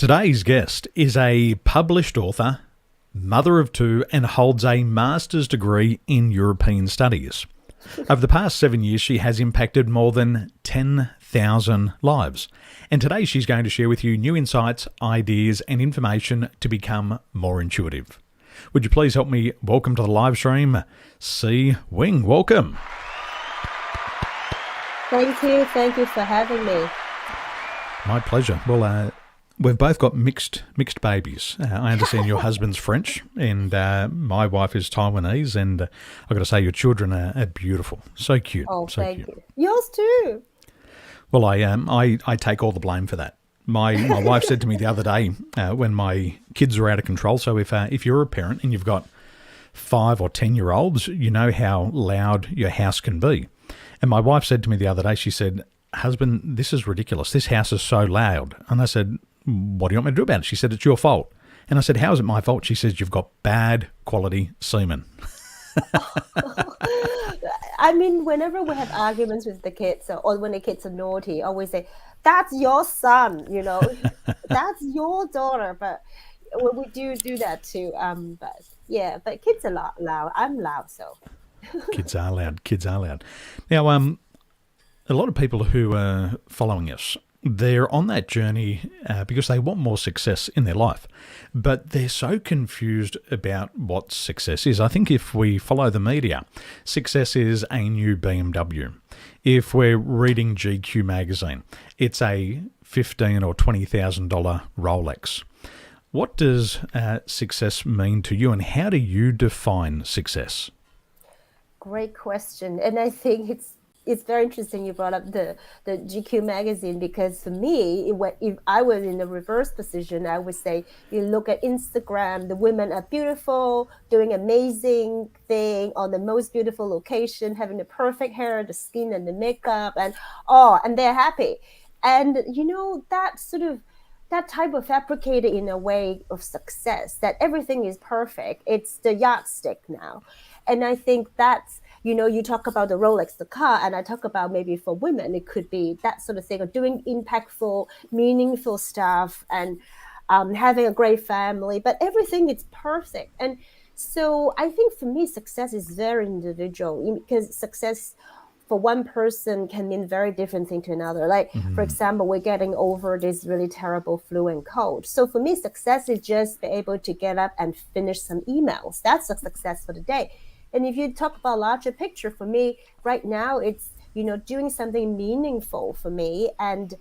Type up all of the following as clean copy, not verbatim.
Today's guest is a published author, mother of two, and holds a master's degree in European studies. Over the past 7 years, she has impacted more than 10,000 lives. And today she's going to share with you new insights, ideas, and information to become more intuitive. Would you please help me welcome to the live stream, Sze Wing. Welcome. Thank you. Thank you for having me. My pleasure. Well, we've both got mixed babies. I understand your husband's French and my wife is Taiwanese, and I've got to say your children are beautiful. So cute. Oh, so thank cute. you. Yours too. Well, I take all the blame for that. My wife said to me the other day when my kids are out of control, so if you're a parent and you've got 5 or 10-year-olds, you know how loud your house can be. And my wife said to me the other day, she said, "Husband, this is ridiculous. This house is so loud." And I said, "What do you want me to do about it?" She said, "It's your fault." And I said, "How is it my fault?" She says, "You've got bad quality semen." I mean, whenever we have arguments with the kids or when the kids are naughty, I always say, "That's your son, that's your daughter." But we do that too. But kids are loud. I'm loud, so. Kids are loud. Now, a lot of people who are following us, they're on that journey because they want more success in their life, but they're so confused about what success is. I think if we follow the media, success is a new BMW. If we're reading GQ magazine, it's a $15,000 or $20,000 Rolex. What does success mean to you, and how do you define success? Great question, and I think it's very interesting you brought up the GQ magazine, because for me, if I was in the reverse position, I would say you look at Instagram, the women are beautiful, doing amazing thing on the most beautiful location, having the perfect hair, the skin and the makeup, and they're happy. And that type of fabricated in a way of success, that everything is perfect. It's the yardstick now. And I think that's, you talk about the Rolex, the car, and I talk about maybe for women, it could be that sort of thing, of doing impactful, meaningful stuff and having a great family, but everything is perfect. And so I think for me, success is very individual, because success for one person can mean very different thing to another. Like, for example, we're getting over this really terrible flu and cold. So for me, success is just be able to get up and finish some emails. That's a success for the day. And if you talk about larger picture, for me right now, it's, doing something meaningful for me and,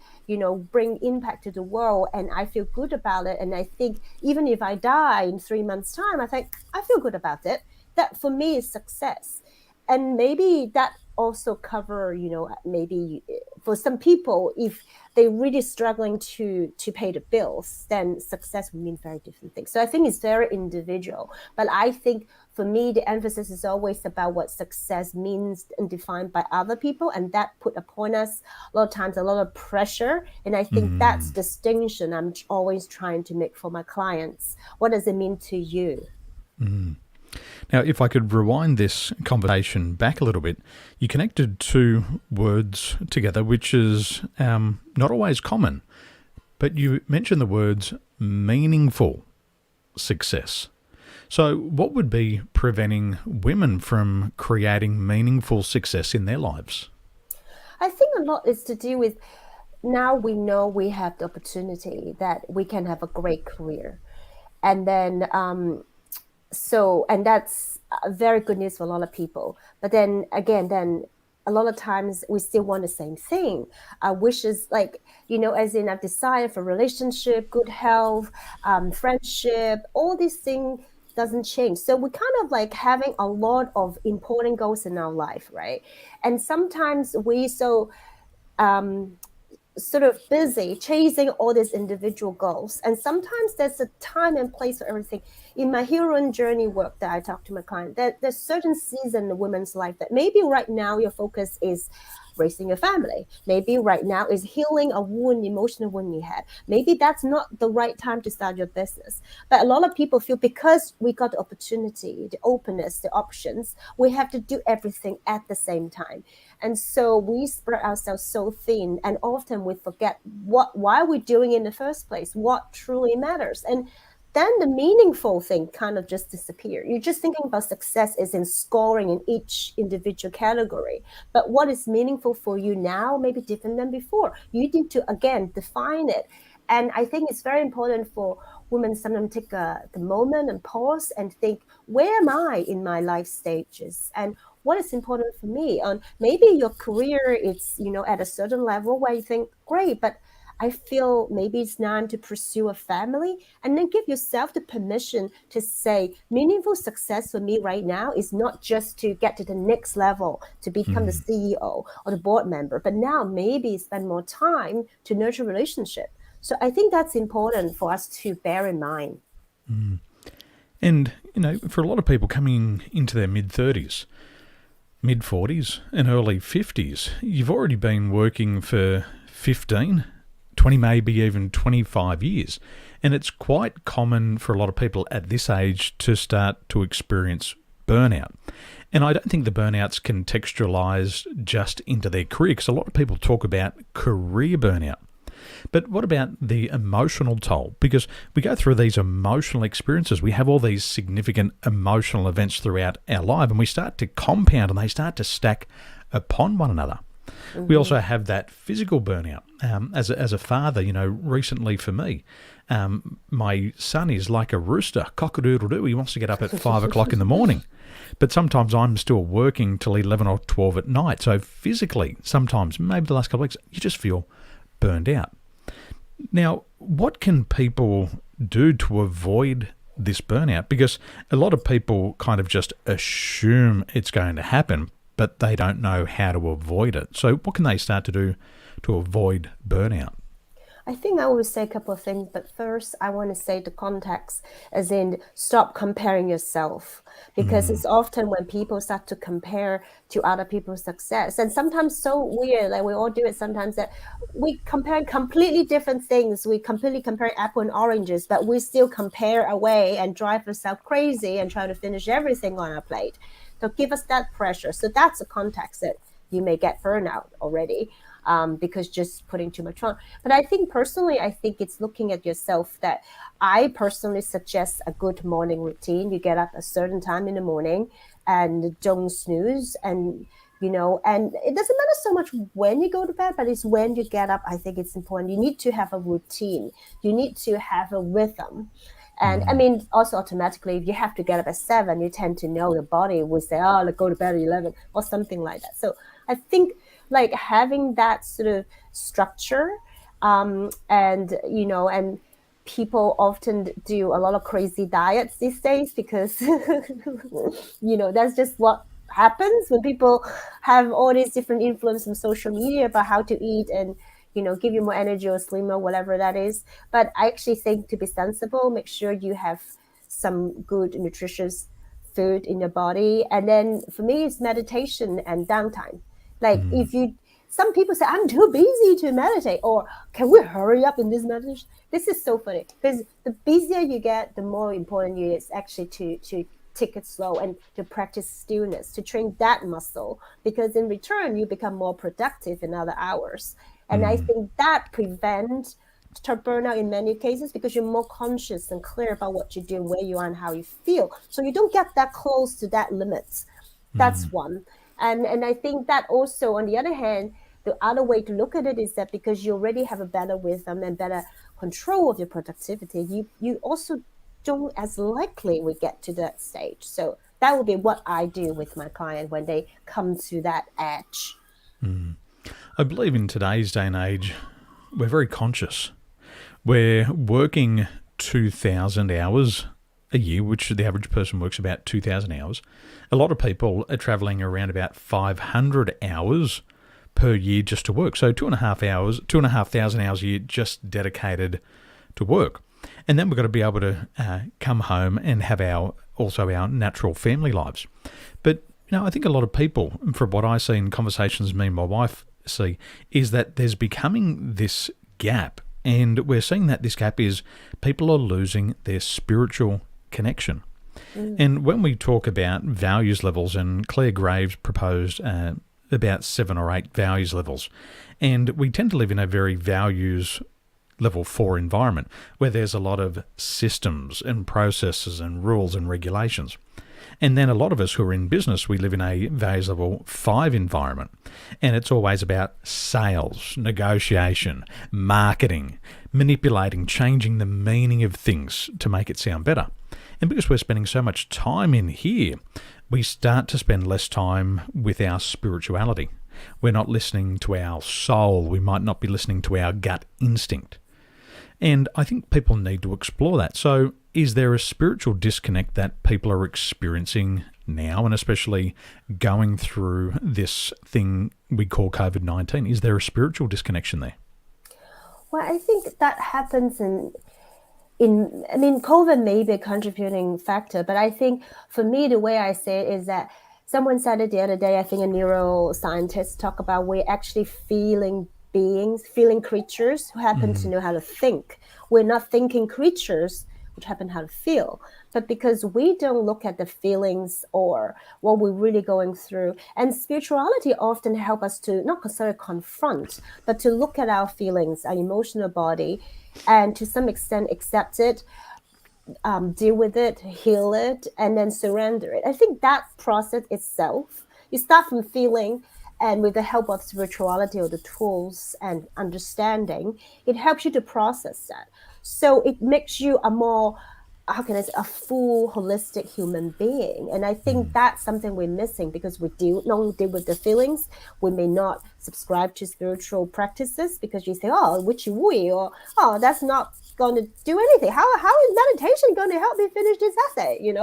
bring impact to the world. And I feel good about it. And I think even if I die in 3 months' time, I think I feel good about it. That for me is success. And maybe that also cover, maybe for some people, if they're really struggling to pay the bills, then success would mean very different things. So I think it's very individual. But I think for me, the emphasis is always about what success means and defined by other people. And that put upon us a lot of times a lot of pressure. And I think that's distinction I'm always trying to make for my clients. What does it mean to you? Now, if I could rewind this conversation back a little bit, you connected two words together, which is not always common, but you mentioned the words meaningful success. So what would be preventing women from creating meaningful success in their lives? I think a lot is to do with, now we know we have the opportunity that we can have a great career. And then and that's very good news for a lot of people. But then again, a lot of times we still want the same thing. Our wishes, like, as in a desire for relationship, good health, friendship, all these things doesn't change. So we kind of like having a lot of important goals in our life, right? And sometimes we sort of busy chasing all these individual goals. And sometimes there's a time and place for everything. In my heroine journey work that I talk to my client, there's certain season in a woman's life that maybe right now your focus is raising a family. Maybe right now is healing a wound, emotional wound you had. Maybe that's not the right time to start your business. But a lot of people feel because we got the opportunity, the openness, the options, we have to do everything at the same time. And so we spread ourselves so thin, and often we forget why we're doing it in the first place, what truly matters. And then the meaningful thing kind of just disappear. You're just thinking about success is in scoring in each individual category. But what is meaningful for you now may be different than before. You need to, again, define it. And I think it's very important for women sometimes take the moment and pause and think, where am I in my life stages? And what is important for me? Maybe your career is, at a certain level where you think, great, but I feel maybe it's time to pursue a family, and then give yourself the permission to say meaningful success for me right now is not just to get to the next level, to become the CEO or the board member, but now maybe spend more time to nurture relationship. So I think that's important for us to bear in mind. And, for a lot of people coming into their mid-30s, mid-40s and early 50s, you've already been working for 15, 20, maybe even 25 years. And it's quite common for a lot of people at this age to start to experience burnout. And I don't think the burnout's contextualized just into their career, because a lot of people talk about career burnout. But what about the emotional toll? Because we go through these emotional experiences. We have all these significant emotional events throughout our life, and we start to compound and they start to stack upon one another. Mm-hmm. We also have that physical burnout. As a father, recently for me, my son is like a rooster, cock-a-doodle-doo. He wants to get up at 5 o'clock in the morning. But sometimes I'm still working till 11 or 12 at night. So physically, sometimes, maybe the last couple of weeks, you just feel burned out. Now, what can people do to avoid this burnout? Because a lot of people kind of just assume it's going to happen, but they don't know how to avoid it. So what can they start to do to avoid burnout? I think I will say a couple of things, but first I want to say the context, as in stop comparing yourself, because it's often when people start to compare to other people's success, and sometimes so weird, like we all do it sometimes, that we compare completely different things. We completely compare apple and oranges, but we still compare away and drive ourselves crazy and try to finish everything on our plate. So give us that pressure. So that's a context that you may get burnout already. Because just putting too much on. But I think personally, it's looking at yourself that I personally suggest a good morning routine. You get up a certain time in the morning and don't snooze, and and it doesn't matter so much when you go to bed, but it's when you get up. I think it's important. You need to have a routine. You need to have a rhythm. And I mean, also automatically, if you have to get up at 7, you tend to know the body will say, oh, let's go to bed at 11 or something like that. So I think like having that sort of structure, and people often do a lot of crazy diets these days because, that's just what happens when people have all these different influence from social media about how to eat and, give you more energy or slimmer, whatever that is. But I actually think to be sensible, make sure you have some good nutritious food in your body. And then for me, it's meditation and downtime. Like some people say, I'm too busy to meditate, or can we hurry up in this meditation? This is so funny because the busier you get, the more important it is actually to take it slow and to practice stillness, to train that muscle, because in return, you become more productive in other hours. And I think that prevents burnout in many cases because you're more conscious and clear about what you do, where you are, and how you feel. So you don't get that close to that limits. That's one. And I think that also, on the other hand, the other way to look at it is that because you already have a better rhythm and better control of your productivity, you also don't as likely we get to that stage. So that would be what I do with my client when they come to that edge. I believe in today's day and age, we're very conscious. We're working 2,000 hours a year, which the average person works about 2,000 hours. A lot of people are traveling around about 500 hours per year just to work. So 2,500 hours a year just dedicated to work. And then we've got to be able to come home and have our natural family lives. But Now, I think a lot of people, from what I see in conversations me and my wife see, is that there's becoming this gap. And we're seeing that this gap is people are losing their spiritual connection. And when we talk about values levels, and Claire Graves proposed about 7 or 8 values levels, and we tend to live in a very values level 4 environment where there's a lot of systems and processes and rules and regulations. And then a lot of us who are in business, we live in a values level 5 environment, and it's always about sales, negotiation, marketing, manipulating, changing the meaning of things to make it sound better. And because we're spending so much time in here, we start to spend less time with our spirituality. We're not listening to our soul. We might not be listening to our gut instinct. And I think people need to explore that. So is there a spiritual disconnect that people are experiencing now, and especially going through this thing we call COVID-19? Is there a spiritual disconnection there? Well, I think that happens COVID may be a contributing factor, but I think for me, the way I say it is that someone said it the other day, I think a neuroscientist talked about we're actually feeling beings, feeling creatures who happen to know how to think. We're not thinking creatures which happen how to feel. But because we don't look at the feelings or what we're really going through, and spirituality often help us to not necessarily confront, but to look at our feelings, our emotional body, and to some extent accept it, deal with it, heal it, and then surrender it. I think that process itself, you start from feeling, and with the help of spirituality or the tools and understanding, it helps you to process that. So it makes you a more, how can I say, a full holistic human being. And I think that's something we're missing because we don't deal with the feelings. We may not subscribe to spiritual practices because you say, oh, witchy woo, or oh, that's not going to do anything. How is meditation going to help me finish this essay?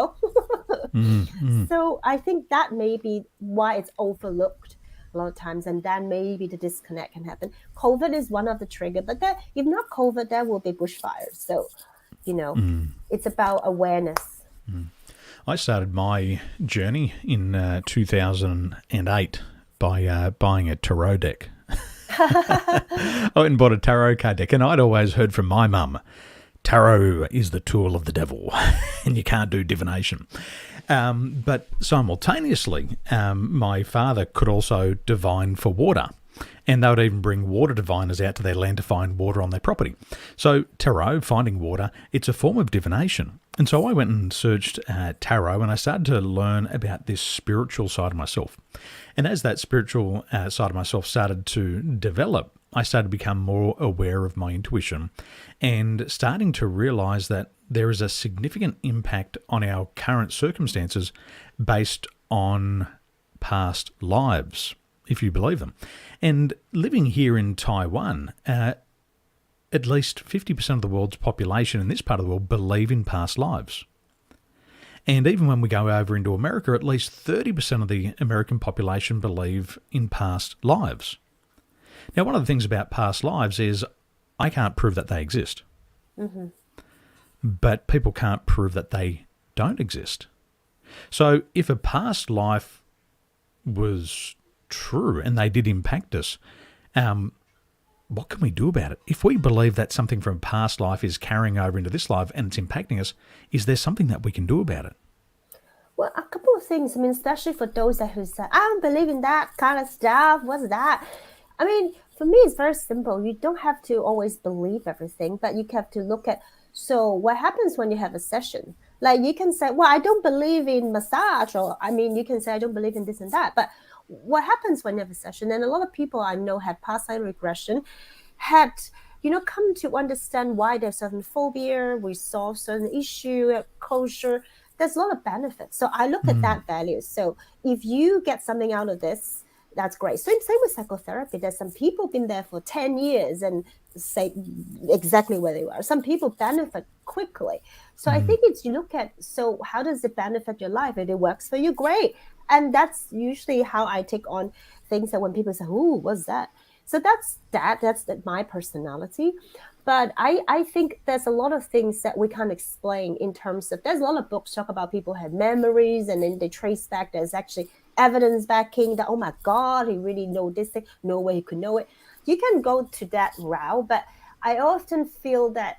So I think that may be why it's overlooked a lot of times, and then maybe the disconnect can happen. COVID is one of the triggers, but if not COVID, there will be bushfires. So, it's about awareness. I started my journey in 2008 by buying a tarot deck. I went and bought a tarot card deck, and I'd always heard from my mum, tarot is the tool of the devil, and you can't do divination. But simultaneously, my father could also divine for water, and they would even bring water diviners out to their land to find water on their property. So tarot, finding water, it's a form of divination. And so I went and searched tarot, and I started to learn about this spiritual side of myself. And as that spiritual side of myself started to develop, I started to become more aware of my intuition and starting to realize that there is a significant impact on our current circumstances based on past lives, if you believe them. And living here in Taiwan, at least 50% of the world's population in this part of the world believe in past lives. And even when we go over into America, at least 30% of the American population believe in past lives. Now, one of the things about past lives is I can't prove that they exist. But people can't prove that they don't exist. So if a past life was true and they did impact us, what can we do about it? If we believe that something from past life is carrying over into this life and it's impacting us, is there something that we can do about it? Well, a couple of things. Especially for those who say, I don't believe in that kind of stuff. What's that? For me, it's very simple. You don't have to always believe everything, but you have to look at, so what happens when you have a session? Like you can say, well, I don't believe in massage, or you can say, I don't believe in this and that. But what happens when you have a session? And a lot of people I know had past life regression, had, come to understand why there's certain phobia, we solve certain issue, closure. There's a lot of benefits. So I look at that value. So if you get something out of this, that's great. So same with psychotherapy. There's some people been there for 10 years and say exactly where they are. Some people benefit quickly. So I think it's, you look at, so how does it benefit your life? If it works for you, great. And that's usually how I take on things that when people say, ooh, what's that? So that's my personality. But I think there's a lot of things that we can't explain in terms of, there's a lot of books talk about people had memories and then they trace back there's actually evidence backing that, oh my God, he really know this thing. No way he could know it. You can go to that route, but I often feel that,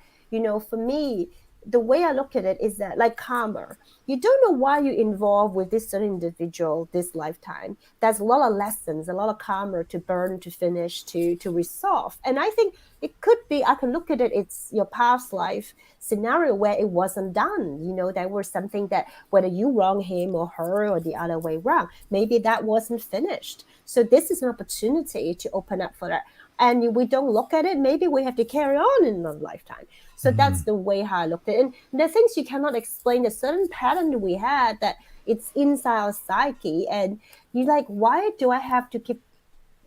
for me, the way I look at it is that, like karma, you don't know why you're involved with this certain individual this lifetime. There's a lot of lessons, a lot of karma to burn, to finish, to resolve. And I think it could be, I can look at it, it's your past life scenario where it wasn't done. There was something that, whether you wrong him or her or the other way around, maybe that wasn't finished. So this is an opportunity to open up for that. And we don't look at it, maybe we have to carry on in another lifetime. So that's the way how I looked at it. And there are things you cannot explain, a certain pattern that we had that it's inside our psyche. And you're like, why do I have to keep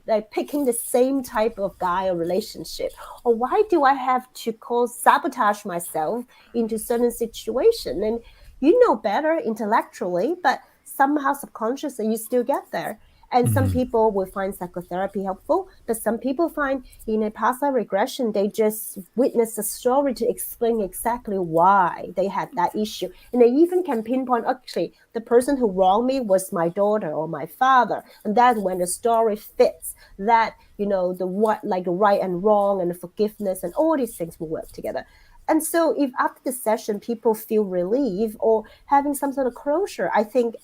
like picking the same type of guy or relationship? Or why do I have to sabotage myself into certain situation? And you know better intellectually, but somehow subconsciously you still get there. And some people will find psychotherapy helpful, but some people find in a past life regression, they just witness a story to explain exactly why they had that issue. And they even can pinpoint, actually, the person who wronged me was my daughter or my father. And that's when the story fits that, the what, like the right and wrong and the forgiveness and all these things will work together. And so if after the session, people feel relief or having some sort of closure, I think,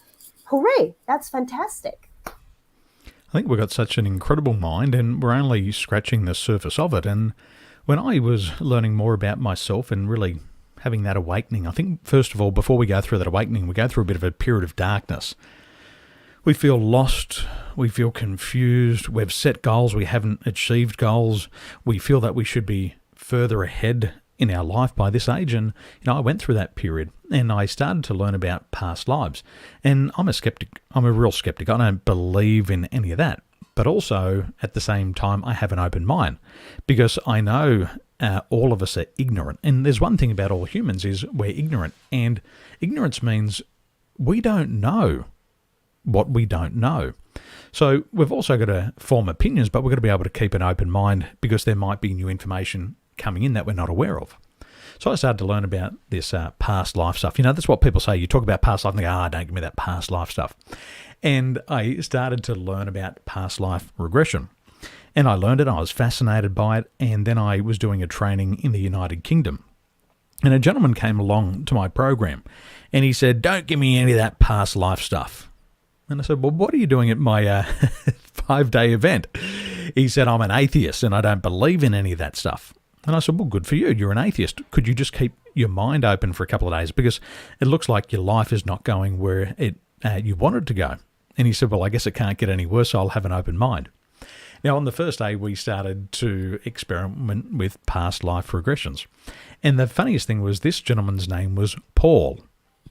hooray, that's fantastic. I think we've got such an incredible mind and we're only scratching the surface of it. And when I was learning more about myself and really having that awakening, I think, first of all, before we go through that awakening, we go through a bit of a period of darkness. We feel lost, we feel confused, we've set goals, we haven't achieved goals, we feel that we should be further ahead in our life by this age. And, I went through that period and I started to learn about past lives. And I'm a skeptic. I'm a real skeptic. I don't believe in any of that. But also, at the same time, I have an open mind because I know all of us are ignorant. And there's one thing about all humans is we're ignorant. And ignorance means we don't know what we don't know. So we've also got to form opinions, but we've got to be able to keep an open mind because there might be new information coming in that we're not aware of. So I started to learn about this past life stuff. That's what people say. You talk about past life and they go, don't give me that past life stuff. And I started to learn about past life regression. And I learned it. I was fascinated by it. And then I was doing a training in the United Kingdom. And a gentleman came along to my program and he said, don't give me any of that past life stuff. And I said, well, what are you doing at my 5-day event? He said, I'm an atheist and I don't believe in any of that stuff. And I said, well, good for you. You're an atheist. Could you just keep your mind open for a couple of days? Because it looks like your life is not going where you want it to go. And he said, well, I guess it can't get any worse, so I'll have an open mind. Now, on the first day, we started to experiment with past life regressions. And the funniest thing was this gentleman's name was Paul.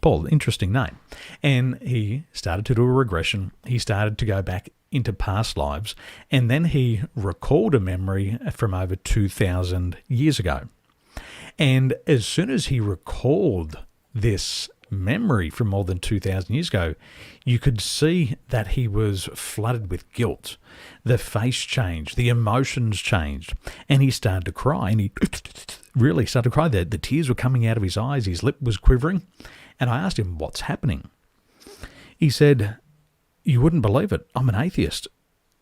Paul, interesting name. And he started to do a regression. He started to go back into past lives, and then he recalled a memory from over 2,000 years ago. And as soon as he recalled this memory from more than 2,000 years ago, you could see that he was flooded with guilt. The face changed, the emotions changed, and he started to cry, and he really started to cry. The tears were coming out of his eyes, his lip was quivering, and I asked him, what's happening? He said, you wouldn't believe it. I'm an atheist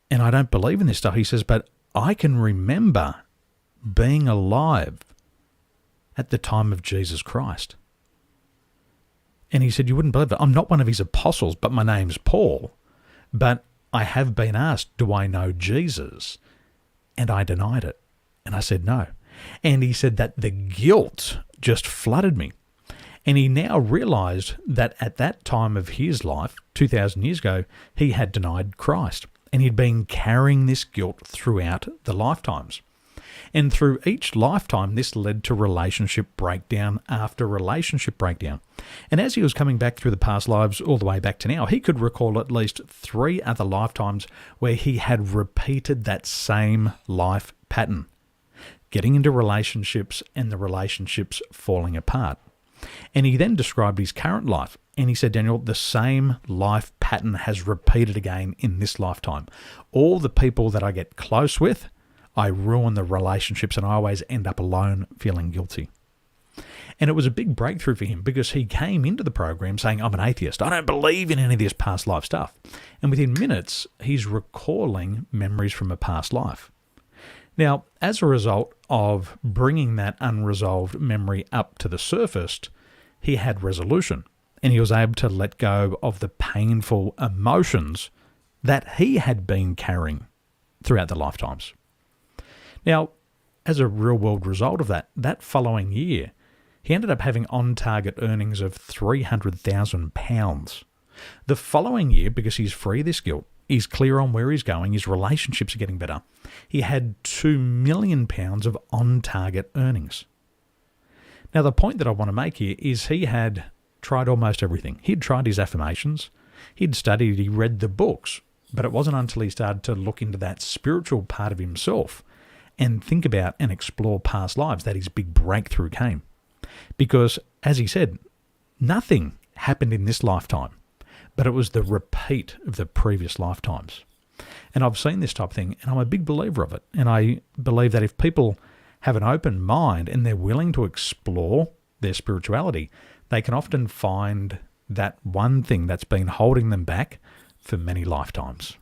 and I don't believe in this stuff. He says, but I can remember being alive at the time of Jesus Christ. And he said, you wouldn't believe it. I'm not one of his apostles, but my name's Paul. But I have been asked, do I know Jesus? And I denied it. And I said, no. And he said that the guilt just flooded me. And he now realized that at that time of his life, 2,000 years ago, he had denied Christ. And he'd been carrying this guilt throughout the lifetimes. And through each lifetime, this led to relationship breakdown after relationship breakdown. And as he was coming back through the past lives all the way back to now, he could recall at least 3 other lifetimes where he had repeated that same life pattern, getting into relationships and the relationships falling apart. And he then described his current life. And he said, Daniel, the same life pattern has repeated again in this lifetime. All the people that I get close with, I ruin the relationships and I always end up alone feeling guilty. And it was a big breakthrough for him because he came into the program saying, I'm an atheist. I don't believe in any of this past life stuff. And within minutes, he's recalling memories from a past life. Now, as a result of bringing that unresolved memory up to the surface, he had resolution and he was able to let go of the painful emotions that he had been carrying throughout the lifetimes. Now, as a real-world result of that following year, he ended up having on-target earnings of £300,000. The following year, because he's free of this guilt, he's clear on where he's going, his relationships are getting better, he had £2 million of on-target earnings. Now, the point that I want to make here is he had tried almost everything. He'd tried his affirmations, he'd studied, he read the books, but it wasn't until he started to look into that spiritual part of himself and think about and explore past lives that his big breakthrough came. Because, as he said, nothing happened in this lifetime, but it was the repeat of the previous lifetimes. And I've seen this type of thing, and I'm a big believer of it. And I believe that if people have an open mind and they're willing to explore their spirituality, they can often find that one thing that's been holding them back for many lifetimes.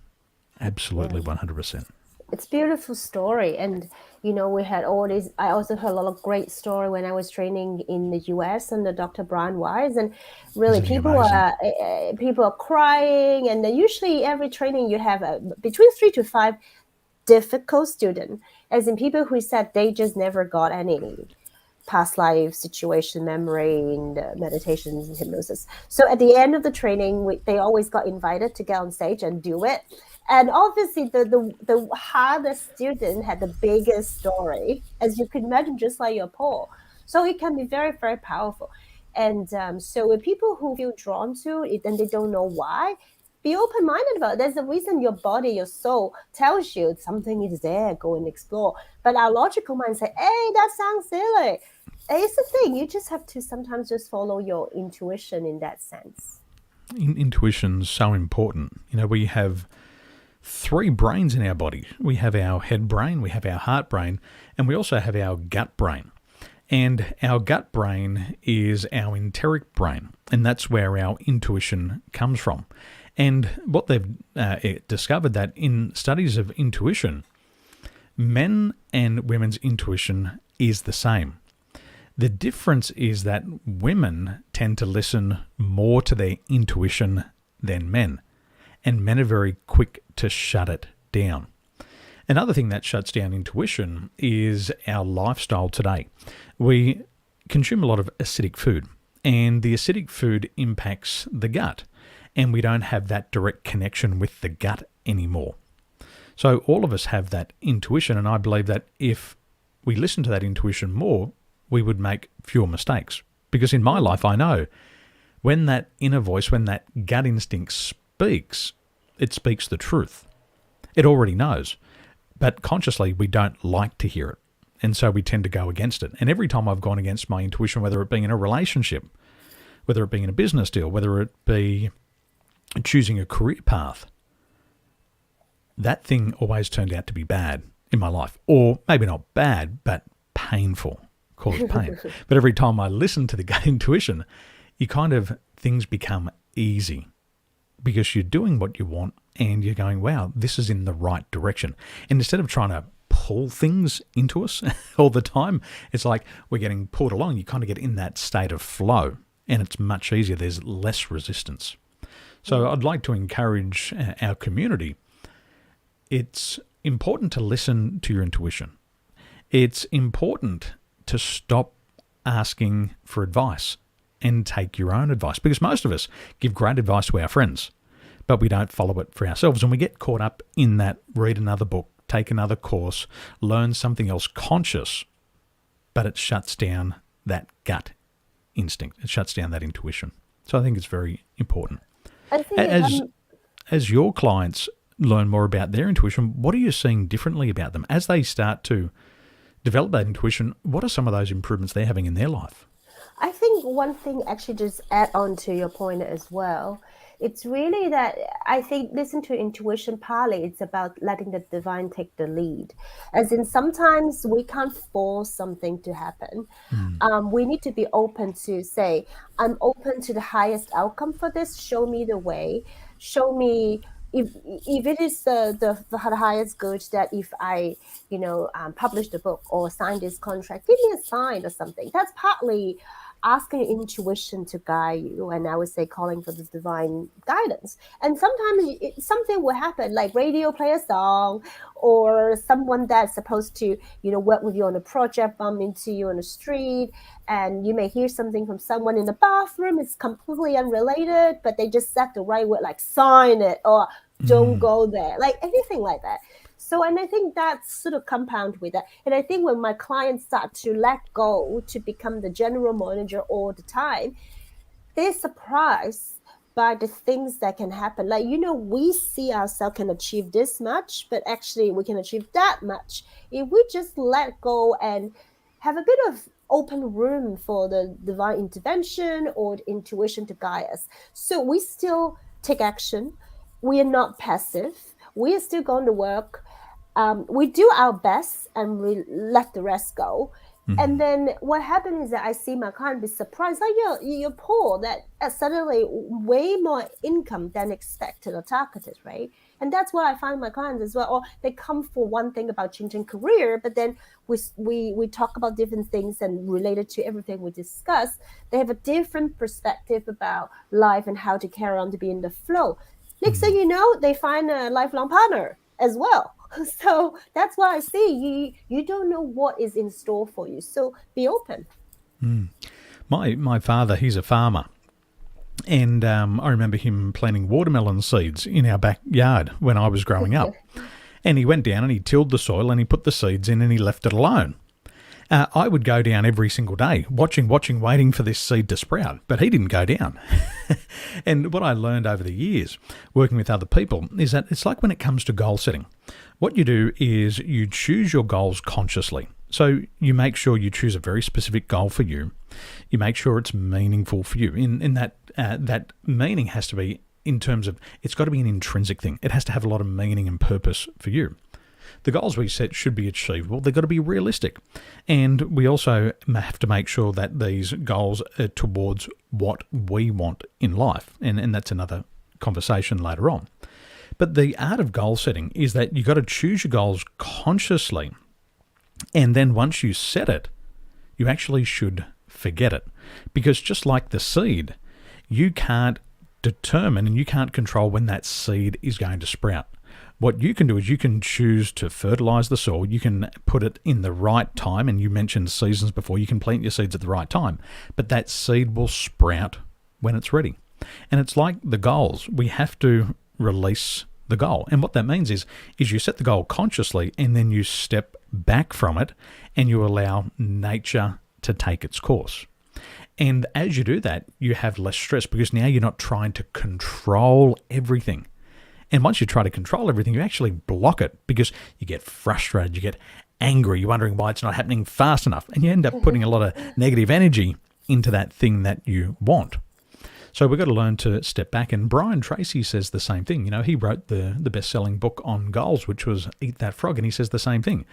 Absolutely, 100%. It's a beautiful story. And, we had all these, I also heard a lot of great story when I was training in the US under Dr. Brian Weiss. And really people are crying. And then usually every training you have between 3 to 5 difficult students, as in people who said they just never got any past life situation memory in the meditations and hypnosis. So at the end of the training, they always got invited to get on stage and do it. And obviously, the hardest student had the biggest story, as you can imagine, just like your Paul. So it can be very, very powerful. And so with people who feel drawn to it and they don't know why, be open-minded about it. There's a reason your body, your soul tells you something is there, go and explore. But our logical mind say, hey, that sounds silly. It's the thing. You just have to sometimes just follow your intuition in that sense. Intuition's so important. We have 3 brains in our body. We have our head brain, we have our heart brain, and we also have our gut brain. And our gut brain is our enteric brain, and that's where our intuition comes from. And what they've discovered that in studies of intuition, men and women's intuition is the same. The difference is that women tend to listen more to their intuition than men, and men are very quick to shut it down. Another thing that shuts down intuition is our lifestyle today. We consume a lot of acidic food, and the acidic food impacts the gut, and we don't have that direct connection with the gut anymore. So all of us have that intuition, and I believe that if we listen to that intuition more, we would make fewer mistakes. Because in my life, I know when that inner voice, when that gut instinct speaks, it speaks the truth. It already knows. But consciously, we don't like to hear it. And so we tend to go against it. And every time I've gone against my intuition, whether it be in a relationship, whether it be in a business deal, whether it be choosing a career path, that thing always turned out to be bad in my life. Or maybe not bad, but painful. Cause pain. But every time I listen to the gut intuition, things become easy because you're doing what you want and you're going, wow, this is in the right direction. And instead of trying to pull things into us all the time, it's like we're getting pulled along. You kind of get in that state of flow and it's much easier. There's less resistance. So I'd like to encourage our community. It's important to listen to your intuition. It's important to stop asking for advice and take your own advice, because most of us give great advice to our friends, but we don't follow it for ourselves. And we get caught up in that, read another book, take another course, learn something else conscious, but it shuts down that gut instinct. It shuts down that intuition. So I think it's very important. I think as your clients learn more about their intuition, what are you seeing differently about them as they start to develop that intuition? What are some of those improvements they're having in their life? I think one thing actually just add on to your point as well. It's really that I think listen to intuition partly it's about letting the divine take the lead. As in sometimes we can't force something to happen. We need to be open to say, I'm open to the highest outcome for this. Show me the way. Show me if it is the highest good that if I publish the book or sign this contract, give me a sign or something. That's partly asking your intuition to guide you, and I would say calling for the divine guidance. And sometimes something will happen, like radio play a song, or someone that's supposed to work with you on a project bump into you on the street, and you may hear something from someone in the bathroom. It's completely unrelated, but they just said the right word, like sign it or don't go there, like anything like that. So, and I think that's sort of compound with that. And I think when my clients start to let go to become the general manager all the time, they're surprised by the things that can happen. Like, we see ourselves can achieve this much, but actually we can achieve that much if we just let go and have a bit of open room for the divine intervention or the intuition to guide us. So we still take action. We are not passive. We are still going to work. We do our best and we let the rest go. And then what happens is that I see my client be surprised, like you're poor, that suddenly way more income than expected or targeted, right? And that's what I find my clients as well. Or they come for one thing about changing career, but then we talk about different things and related to everything we discuss, they have a different perspective about life and how to carry on to be in the flow. Next thing you know, they find a lifelong partner as well. So that's why I see you don't know what is in store for you. So be open. My father, he's a farmer. And I remember him planting watermelon seeds in our backyard when I was growing up. And he went down and he tilled the soil and he put the seeds in and he left it alone. I would go down every single day, watching, waiting for this seed to sprout, but he didn't go down. And what I learned over the years, working with other people, is that it's like when it comes to goal setting. What you do is you choose your goals consciously. So you make sure you choose a very specific goal for you. You make sure it's meaningful for you. In that that meaning has to be in terms of, it's got to be an intrinsic thing. It has to have a lot of meaning and purpose for you. The goals we set should be achievable. They've got to be realistic. And we also have to make sure that these goals are towards what we want in life. And that's another conversation later on. But the art of goal setting is that you've got to choose your goals consciously. And then once you set it, you actually should forget it. Because just like the seed, you can't determine and you can't control when that seed is going to sprout. What you can do is you can choose to fertilize the soil. You can put it in the right time. And you mentioned seasons before. You can plant your seeds at the right time. But that seed will sprout when it's ready. And it's like the goals. We have to release the goal. And what that means is you set the goal consciously and then you step back from it and you allow nature to take its course. And as you do that, you have less stress because now you're not trying to control everything. And once you try to control everything, you actually block it because you get frustrated, you get angry, you're wondering why it's not happening fast enough. And you end up putting a lot of negative energy into that thing that you want. So we've got to learn to step back. And Brian Tracy says the same thing. He wrote the best-selling book on goals, which was Eat That Frog. And he says the same thing.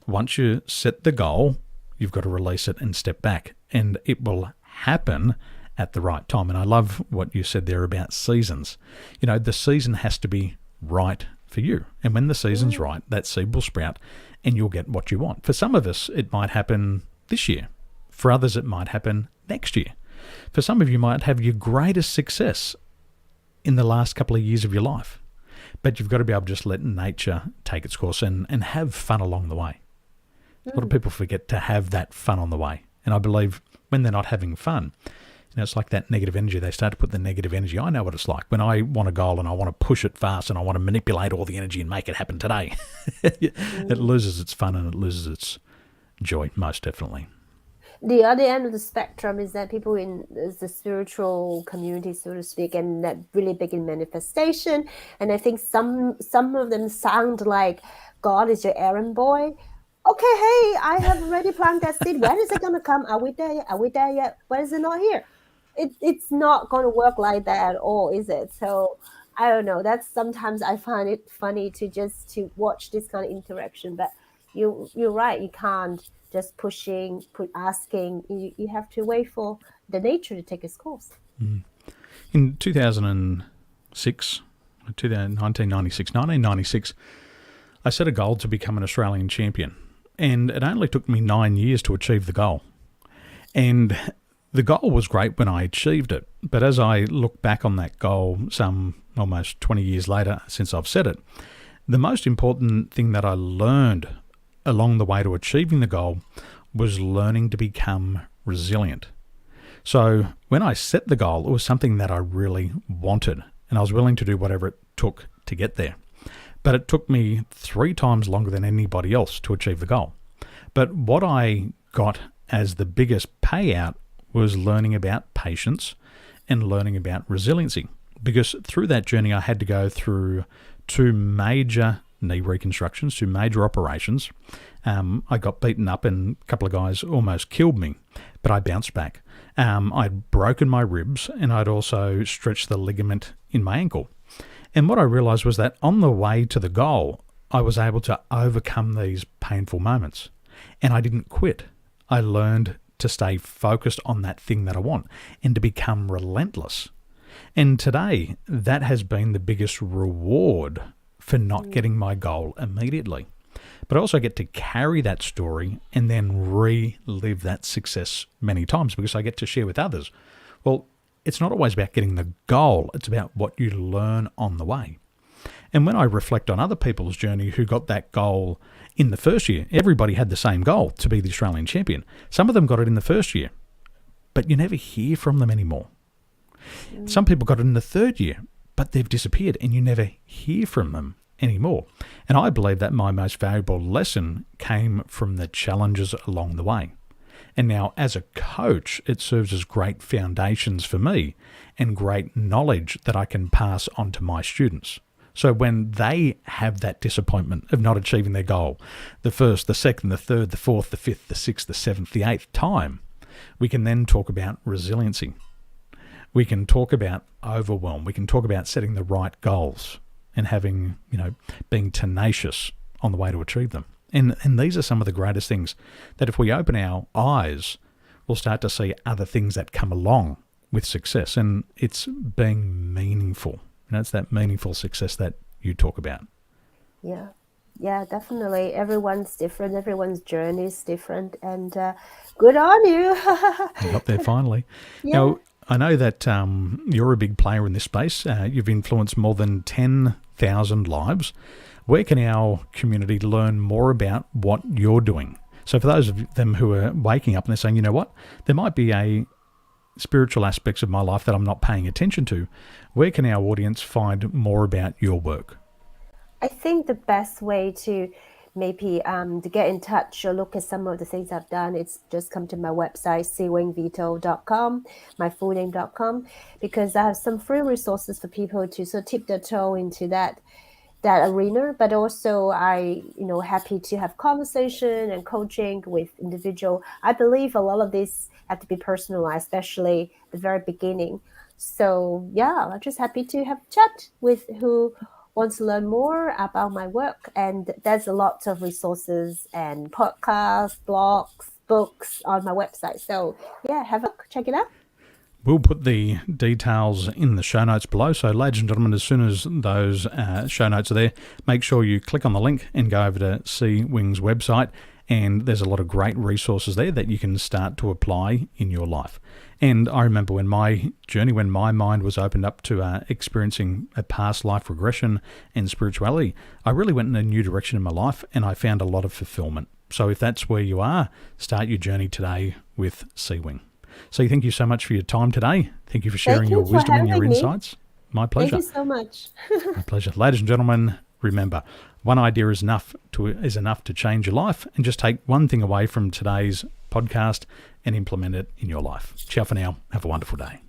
Once you set the goal, you've got to release it and step back. And it will happen at the right time. And I love what you said there about seasons. The season has to be right for you. And when the season's right, that seed will sprout and you'll get what you want. For some of us, it might happen this year. For others, it might happen next year. For some of you might have your greatest success in the last couple of years of your life. But you've got to be able to just let nature take its course and have fun along the way. A lot of people forget to have that fun on the way. And I believe when they're not having fun, it's like that negative energy. They start to put the negative energy. I know what it's like. When I want a goal and I want to push it fast and I want to manipulate all the energy and make it happen today, it loses its fun and it loses its joy, most definitely. The other end of the spectrum is that people in the spiritual community, so to speak, and that really big in manifestation. And I think some of them sound like God is your errand boy. Okay, hey, I have already planted that seed. When is it going to come? Are we there yet? Are we there yet? Why is it not here? It's not going to work like that at all, is it? So I don't know. That's sometimes I find it funny to watch this kind of interaction. But you're right. You can't just asking. You have to wait for the nature to take its course. In 2006, 1996, I set a goal to become an Australian champion. And it only took me 9 years to achieve the goal. And the goal was great when I achieved it. But as I look back on that goal some almost 20 years later since I've set it, the most important thing that I learned along the way to achieving the goal was learning to become resilient. So when I set the goal, it was something that I really wanted, and I was willing to do whatever it took to get there. But it took me 3 times longer than anybody else to achieve the goal. But what I got as the biggest payout was learning about patience and learning about resiliency. Because through that journey, I had to go through 2 major knee reconstructions, 2 major operations. I got beaten up and a couple of guys almost killed me, but I bounced back. I'd broken my ribs and I'd also stretched the ligament in my ankle. And what I realised was that on the way to the goal, I was able to overcome these painful moments. And I didn't quit. I learned to stay focused on that thing that I want and to become relentless. And today, that has been the biggest reward for not getting my goal immediately. But I also get to carry that story and then relive that success many times because I get to share with others. Well, it's not always about getting the goal. It's about what you learn on the way. And when I reflect on other people's journey who got that goal in the first year, everybody had the same goal to be the Australian champion. Some of them got it in the first year, but you never hear from them anymore. Some people got it in the 3rd year, but they've disappeared and you never hear from them anymore. And I believe that my most valuable lesson came from the challenges along the way. And now as a coach, it serves as great foundations for me and great knowledge that I can pass on to my students. So when they have that disappointment of not achieving their goal, the 1st, the 2nd, the 3rd, the 4th, the 5th, the 6th, the 7th, the 8th time, we can then talk about resiliency. We can talk about overwhelm. We can talk about setting the right goals and having, being tenacious on the way to achieve them. And these are some of the greatest things that if we open our eyes, we'll start to see other things that come along with success. And it's being meaningful. It's that meaningful success that you talk about. Yeah, definitely. Everyone's different. Everyone's journey is different. And good on you. You got there finally. Yeah. Now, I know that you're a big player in this space. You've influenced more than 10,000 lives. Where can our community learn more about what you're doing? So for those of them who are waking up and they're saying, you know what, there might be a spiritual aspects of my life that I'm not paying attention to, where can our audience find more about your work? I think the best way to maybe to get in touch or look at some of the things I've done, it's just come to my website, sewingvetault.com, my full name.com, because I have some free resources for people to sort of tip their toe into that arena. But also happy to have conversation and coaching with individual. I believe a lot of this have to be personalized, especially the very beginning. So yeah, I'm just happy to have a chat with who wants to learn more about my work. And there's a lot of resources and podcasts, blogs, books on my website. So yeah, have a look, check it out. We'll put the details in the show notes below. So ladies and gentlemen, as soon as those show notes are there, make sure you click on the link and go over to Sze Wing's website. And there's a lot of great resources there that you can start to apply in your life. And I remember when my mind was opened up to experiencing a past life regression and spirituality, I really went in a new direction in my life and I found a lot of fulfillment. So if that's where you are, start your journey today with Sze Wing. So thank you so much for your time today. Thank you for sharing your wisdom and your insights. My pleasure. Thank you so much. My pleasure. Ladies and gentlemen, remember, one idea is enough to change your life, and just take one thing away from today's podcast and implement it in your life. Ciao for now. Have a wonderful day.